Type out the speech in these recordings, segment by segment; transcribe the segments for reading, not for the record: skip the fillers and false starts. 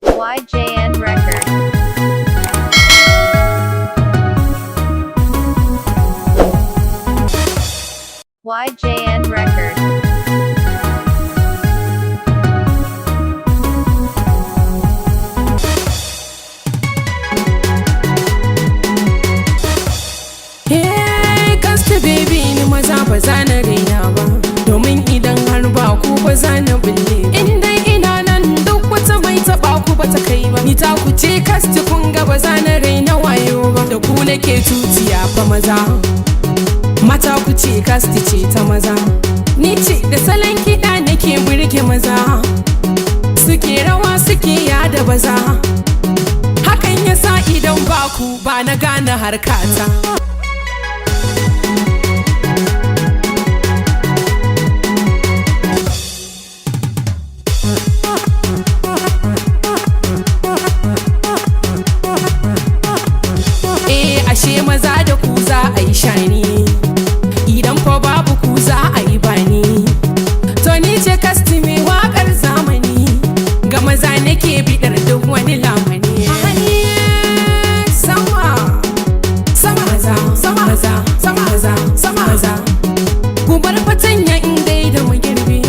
YJN Record. YJN Record. Hey, casty baby ni maza ba za na raina ba, domin idan har ba ku ba za na bulle. In dai ina nan duk wata mai taba ku ba ta kai ba. Ni ta ku ce casty kun ga ba za na raina wayo ba. Da ku nake tutiya fa maza, mata ku ce casty ce ta maza. Ni ce da salon kiɗa nake burge maza, suke rawa suke yada baza. Hakan yasa idan ba ku ba na gane harkata. Ashe maza da ku za a yi shani, idan ko babu ku za a yi bani. To ni ce casty mai waƙar zamani, ga maza nake biɗar duk wani lamani. Sama sama maza, sama maza, sama maza, sama maza. Ku bar fatanya in dai da magirbi,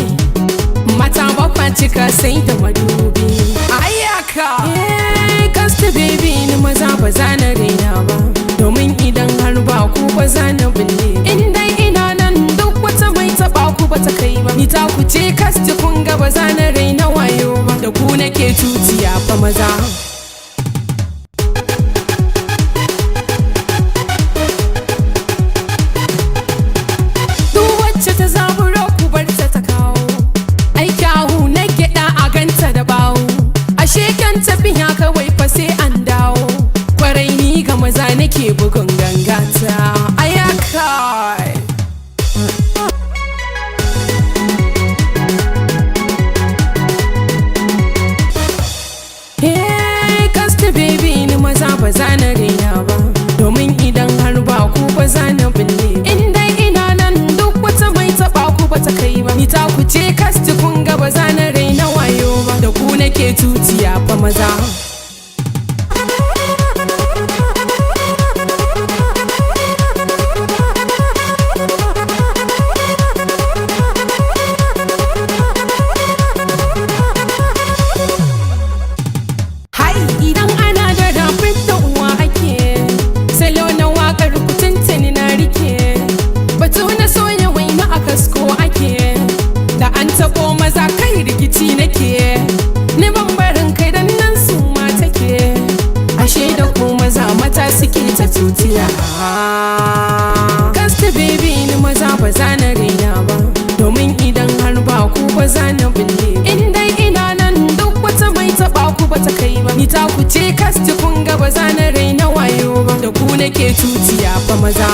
mata bakwa cika sai da madubi. Ayyaka casty baby ni maza ba za na raina ba, domin idan har ba ku ba za na bulle. In dai ina nan duk wata mai taba ku ba ta kai ba. Ni ta ku ce casty kun ga ba za na raina wayo ba. Da ku nake tutiya fa maza. Duk wacce ta zaburo ku bar ta kawo, ai kyawu na gyaɗa a ganta da bawo. Ashe kan tafiya kawai fa sai an dawo. Kwarai ni ga maza nake bugun gangata. Ayakai hey, casty baby ni maza ba za na raina ba, domin idan har ba ku ba za na bulle. In dai ina nan duk wata mai taba ku ba ta kai ba. Ni ta ku ce casty kun ga ba za na raina wayo ba. Da ku nake tutiya fa maza. Idan ana da rafin da uwa ake, salo na waƙar kutuntuni na rike. Batu na soya waina a kasko ake, da an taɓo maza kai rikici nake. Ni bambarin kai dan nan su ma take, ashe da ku maza mata suke ta tutiya. Casty baby ni maza ba za na raina ba, domin idan har ba ku ba za na bulle. In dai ina nan duk wata mai taba ku ba ta kai ba. Ni ta ku ce casty kun ga ba za na raina wayo ba. Da ku nake tutiya fa maza.